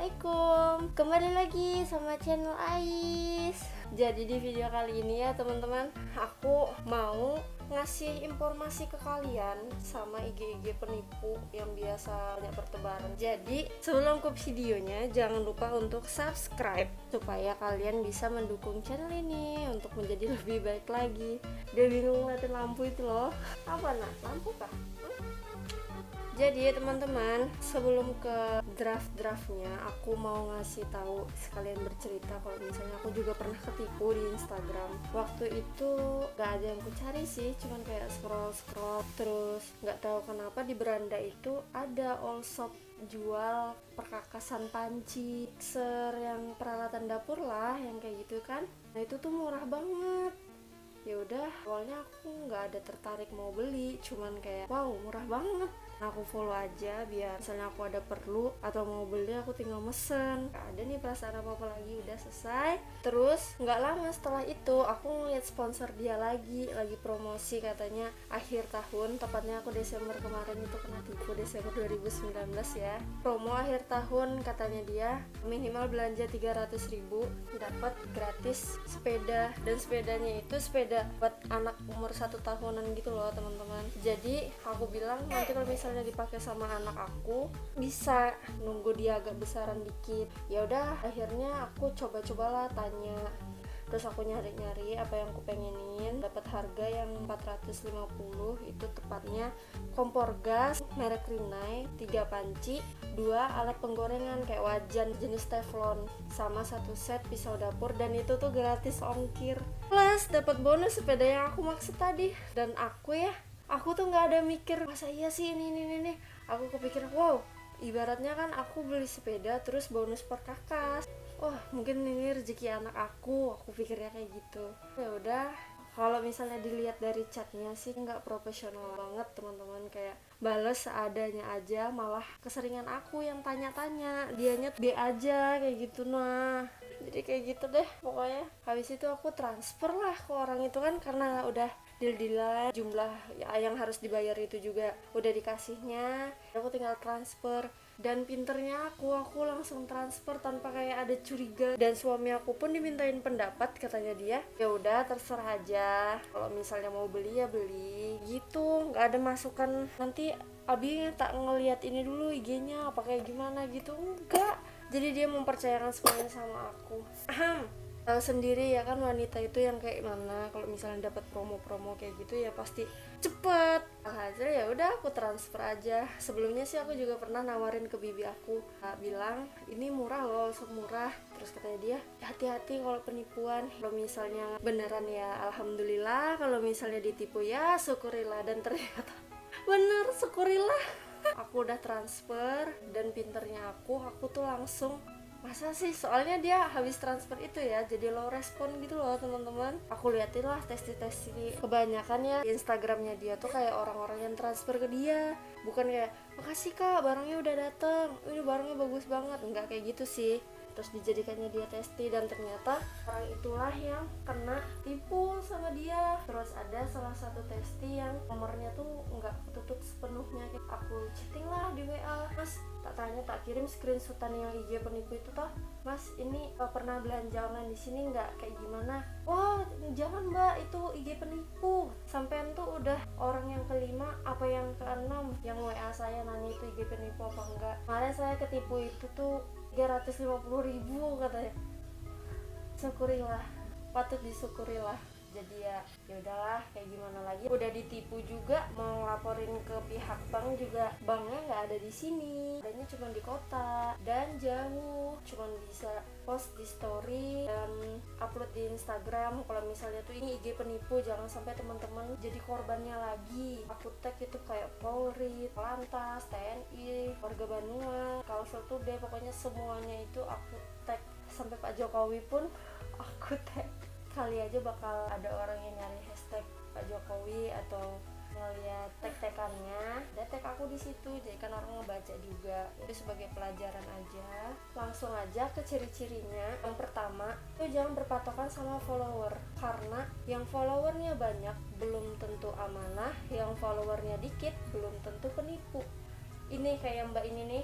Assalamualaikum, kembali lagi sama channel Ais. Jadi di video kali ini ya teman-teman, aku mau ngasih informasi ke kalian sama IG-IG penipu yang biasa banyak bertebaran. Jadi sebelum ke videonya, jangan lupa untuk subscribe supaya kalian bisa mendukung channel ini untuk menjadi lebih baik lagi. Dia bingung ngeliatin lampu itu loh. Apa nak? Lampu kah? Jadi teman-teman, sebelum ke draft-draftnya, aku mau ngasih tahu sekalian bercerita kalau misalnya aku juga pernah ketipu di Instagram. Waktu itu gak ada yang ku cari sih, cuman kayak scroll terus nggak tahu kenapa di beranda itu ada all shop jual perkakasan panci, mixer, yang peralatan dapur lah, yang kayak gitu kan. Nah itu tuh murah banget. Ya udah, awalnya aku nggak ada tertarik mau beli, cuman kayak wow murah banget. Nah, aku follow aja biar misalnya aku ada perlu atau mau beli aku tinggal mesen. Gak ada nih perasaan apa lagi, udah selesai. Terus nggak lama setelah itu aku ngeliat sponsor dia lagi promosi katanya akhir tahun, tepatnya aku Desember kemarin itu kena tipu, Desember 2019 ya. Promo akhir tahun katanya dia, minimal belanja 300.000 dapat gratis sepeda, dan sepedanya itu sepeda buat anak umur 1 tahunan gitu loh teman-teman. Jadi aku bilang nanti kalau misalnya dipakai sama anak aku bisa nunggu dia agak besaran dikit. Ya udah, akhirnya aku coba-cobalah tanya. Terus aku nyari-nyari apa yang aku pengenin, dapat harga yang 450, itu tepatnya kompor gas merek Rinnai, 3 panci, 2 alat penggorengan kayak wajan jenis teflon, sama 1 set pisau dapur, dan itu tuh gratis ongkir. Plus dapat bonus sepeda yang aku maksud tadi. Dan aku tuh nggak ada mikir masa iya sih ini. Aku kepikir wow, ibaratnya kan aku beli sepeda terus bonus perkakas. Wah, mungkin ini rezeki anak aku pikirnya kayak gitu. Ya udah, kalau misalnya dilihat dari chatnya sih nggak profesional banget teman-teman, kayak bales seadanya aja, malah keseringan aku yang tanya-tanya, dianya B aja kayak gitu. Nah jadi kayak gitu deh pokoknya. Habis itu aku transfer lah ke orang itu kan, karena udah deal-dealan, jumlah yang harus dibayar itu juga udah dikasihnya, aku tinggal transfer. Dan pinternya aku langsung transfer tanpa kayak ada curiga. Dan suami aku pun dimintain pendapat, katanya dia ya udah terserah aja, kalau misalnya mau beli ya beli gitu, nggak ada masukan nanti Abi tak ngelihat ini dulu IG-nya apa kayak gimana gitu, enggak. Jadi dia mempercayakan semuanya sama aku. Tahu sendiri ya kan wanita itu yang kayak mana, kalau misalnya dapat promo-promo kayak gitu ya pasti cepet. Hasil ya udah aku transfer aja. Sebelumnya sih aku juga pernah nawarin ke bibi aku, bilang ini murah loh, sok murah. Terus katanya dia hati-hati kalau penipuan, kalau misalnya beneran ya alhamdulillah, kalau misalnya ditipu ya syukurilah. Dan ternyata bener, syukurilah. Aku udah transfer, dan pinternya aku tuh langsung, masa sih, soalnya dia habis transfer itu ya jadi low respon gitu loh teman-teman. Aku liatin lah testi kebanyakan ya di Instagramnya dia tuh kayak orang-orang yang transfer ke dia, bukan kayak makasih kak barangnya udah dateng, ini barangnya bagus banget, enggak kayak gitu sih. Terus dijadikannya dia testi, dan ternyata orang itulah yang kena tipu sama dia. Terus ada salah satu testi yang nomornya tuh nggak ketutup sepenuhnya. Aku chatting lah di WA, mas, tak kirim screenshotan yang IG penipu itu toh, mas ini pernah belanja online di sini nggak, kayak gimana. Wah jangan mbak, itu IG penipu. Sampean tuh udah orang yang kelima apa yang keenam yang WA saya nanya itu IG penipu apa enggak. Kemarin saya ketipu itu tuh 350.000 katanya. Syukurilah, patut disyukurilah. Jadi ya udahlah, kayak gimana lagi, udah ditipu juga, mau laporin ke pihak bank juga banknya nggak ada di sini, adanya cuma di kota dan jauh, cuma bisa post di story dan upload di Instagram. Kalau misalnya tuh ini IG penipu, jangan sampai teman-teman jadi korbannya lagi. Aku tag itu kayak Polri, Lantas, TNI, warga Bandung, Kalsel Today, pokoknya semuanya itu aku tag. Sampai Pak Jokowi pun aku tag. Kali aja bakal ada orang yang nyari hashtag Pak Jokowi atau ngeliat tag-tagannya, ada tag aku di situ, jadi kan orang ngebaca juga. Itu sebagai pelajaran aja. Langsung aja ke ciri-cirinya. Yang pertama, itu jangan berpatokan sama follower, karena yang followernya banyak belum tentu amanah, yang followernya dikit belum tentu penipu. Ini kayak mbak ini nih,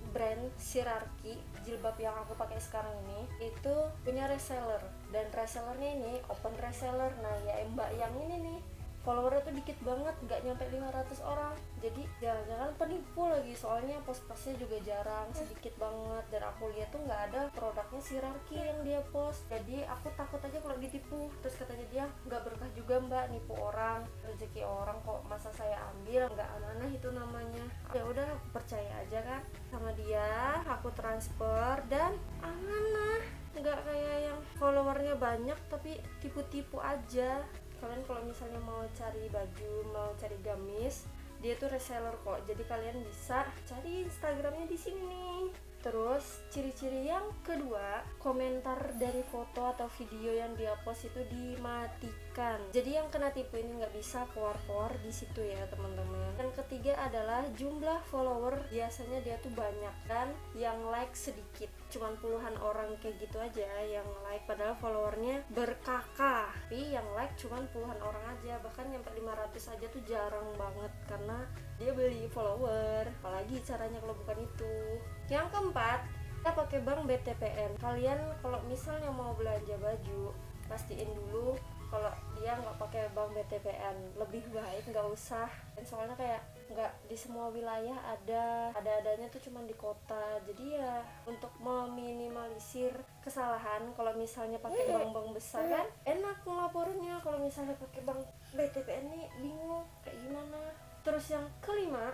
brand Sirarki, jilbab yang aku pakai sekarang ini itu punya reseller, dan resellernya ini open reseller. Nah ya mbak yang ini nih followernya tuh dikit banget, nggak nyampe 500 orang. Jadi jangan-jangan penipu lagi, soalnya post-postnya juga jarang, sedikit banget. Dan aku lihat tuh nggak ada produknya Sirarki yang dia post. Jadi aku takut aja kalau ditipu. Terus katanya dia nggak berkah juga mbak, nipu orang, rezeki orang kok masa saya ambil, nggak amanah itu namanya. Ya udah aku percaya aja kan sama dia, aku transfer dan amanah. Nggak kayak yang followernya banyak tapi tipu-tipu aja. Kalian kalau misalnya mau cari baju, mau cari gamis, dia tuh reseller kok. Jadi kalian bisa cari Instagramnya di sini nih. Terus ciri-ciri yang kedua, komentar dari foto atau video yang dia post itu dimatikan. Jadi yang kena tipu ini nggak bisa keluar-keluar di situ ya teman-teman. Yang ketiga adalah jumlah follower, biasanya dia tuh banyak dan yang like sedikit, cuman puluhan orang kayak gitu aja yang like, padahal followernya berkakak. Tapi yang like cuman puluhan orang aja, bahkan nyampe 500 aja tuh jarang banget karena dia beli follower. Apalagi caranya kalau bukan itu. Yang keempat, kita pakai bank BTPN. Kalian kalau misalnya mau belanja baju, pastiin dulu kalau dia nggak pakai bank BTPN, lebih baik nggak usah. Dan soalnya kayak nggak di semua wilayah ada-adanya tuh cuma di kota. Jadi ya untuk meminimalisir kesalahan, kalau misalnya pakai bank-bank besar kan enak ngelaporinnya. Kalau misalnya pakai bank BTPN nih bingung kayak gimana. Terus yang kelima,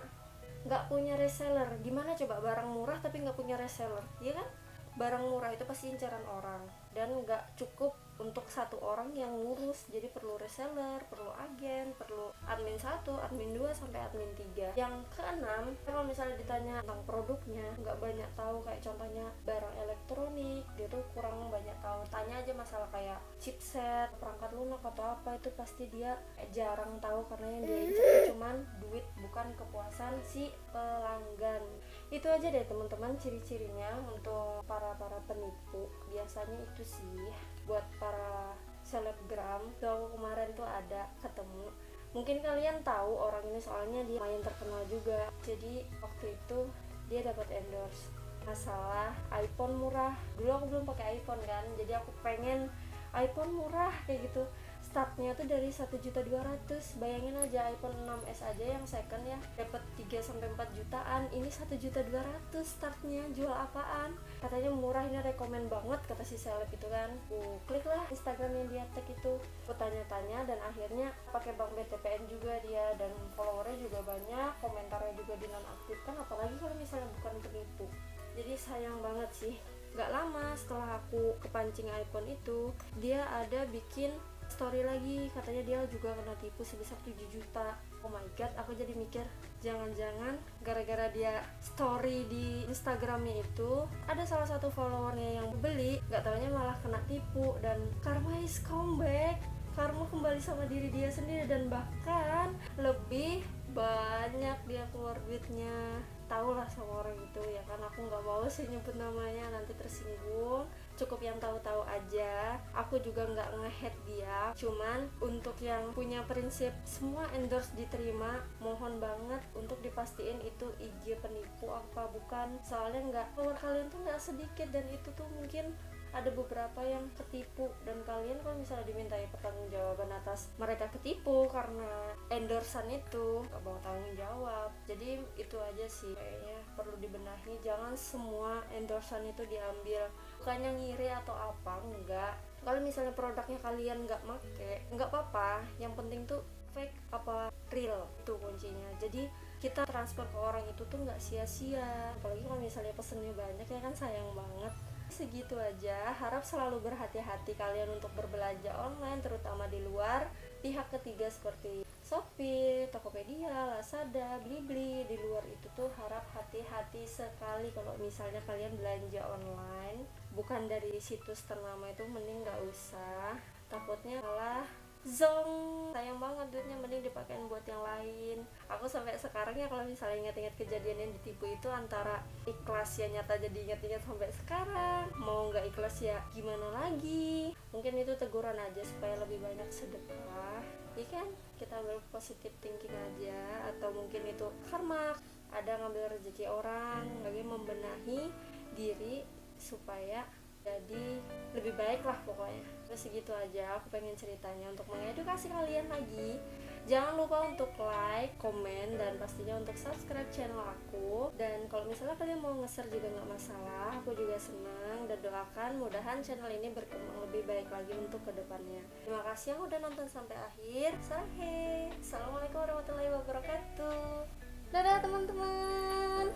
nggak punya reseller. Gimana coba barang murah tapi nggak punya reseller, iya kan? Barang murah itu pasti incaran orang, dan nggak cukup untuk satu orang yang ngurus. Jadi perlu reseller, perlu agen, perlu admin 1, admin 2, sampai admin 3. Yang keenam, kalau misalnya ditanya tentang produknya, nggak banyak tahu. Kayak contohnya barang elektronik, dia tuh kurang banyak tahu. Tanya aja masalah kayak chipset, perangkat lunak atau apa, itu pasti dia jarang tahu, karena yang dia incar itu cuman duit, bukan kepuasan si pelanggan. Itu aja deh teman-teman ciri-cirinya untuk para penipu. Biasanya itu sih buat para selebgram. Tuh aku kemarin tuh ada ketemu, mungkin kalian tahu orang ini soalnya dia lumayan terkenal juga. Jadi waktu itu dia dapat endorse masalah iPhone murah. Dulu aku belum pakai iPhone kan, jadi aku pengen iPhone murah kayak gitu. Startnya tuh dari 1.200.000. Bayangin aja iPhone 6s aja yang second ya dapat 3-4 jutaan. Ini 1.200.000 startnya. Jual apaan? Katanya murah, ini rekomen banget kata si seleb itu kan. Klik lah Instagram yang dia tag itu. Aku tanya-tanya dan akhirnya pakai bank BTPN juga dia, dan followernya juga banyak, komentarnya juga dinonaktifkan. Apalagi kalau misalnya bukan penipu. Jadi sayang banget sih. Gak lama setelah aku kepancing iPhone itu, dia ada bikin story lagi, katanya dia juga kena tipu sebesar 7 juta. Oh my god, aku jadi mikir, jangan-jangan gara-gara dia story di Instagramnya itu ada salah satu followernya yang beli, gak taunya malah kena tipu. Dan karma is comeback, karma kembali sama diri dia sendiri, dan bahkan lebih banyak dia keluar duitnya. Tahulah sama orang itu ya kan, aku nggak mau sih nyebut namanya, nanti tersinggung. Cukup yang tahu-tahu aja. Aku juga nggak nge-hate dia, cuman untuk yang punya prinsip semua endorse diterima, mohon banget untuk dipastiin itu IG penipu apa bukan. Soalnya nggak, follower kalian tuh nggak sedikit, dan itu tuh mungkin ada beberapa yang ketipu, dan kalian kalau misalnya dimintai pertanggungjawaban atas mereka ketipu karena endorsan itu, gak bawa tanggung jawab. Jadi itu aja sih kayaknya perlu dibenahi. Jangan semua endorsan itu diambil, bukannya ngiri atau apa, enggak. Kalau misalnya produknya kalian nggak make, nggak apa-apa, yang penting tuh fake apa real, itu kuncinya. Jadi kita transfer ke orang itu tuh nggak sia-sia, apalagi kalau misalnya pesennya banyak ya kan, sayang banget. Segitu aja, harap selalu berhati-hati kalian untuk berbelanja online, terutama di luar pihak ketiga seperti Shopee, Tokopedia, Lazada, Blibli. Di luar itu tuh harap hati-hati sekali kalau misalnya kalian belanja online bukan dari situs ternama itu, mending gak usah, takutnya malah zong, sayang banget duitnya, mending dipakein buat yang lain. Aku sampai sekarang ya kalau misalnya ingat-ingat kejadian yang ditipu itu, antara ikhlas ya nyata jadi ingat-ingat sampai sekarang, mau nggak ikhlas ya gimana lagi. Mungkin itu teguran aja supaya lebih banyak sedekah, ya kan? Kita ambil positive thinking aja, atau mungkin itu karma. ada ngambil rezeki orang, lagi membenahi diri supaya jadi lebih baik lah pokoknya. Terus segitu aja aku pengen ceritanya untuk mengedukasi kalian lagi. Jangan lupa untuk like, komen, dan pastinya untuk subscribe channel aku. Dan kalau misalnya kalian mau nge-share juga nggak masalah, aku juga senang. Dan doakan mudahan channel ini berkembang lebih baik lagi untuk kedepannya. Terima kasih yang udah nonton sampai akhir. Sahe, assalamualaikum warahmatullahi wabarakatuh. Dadah teman-teman.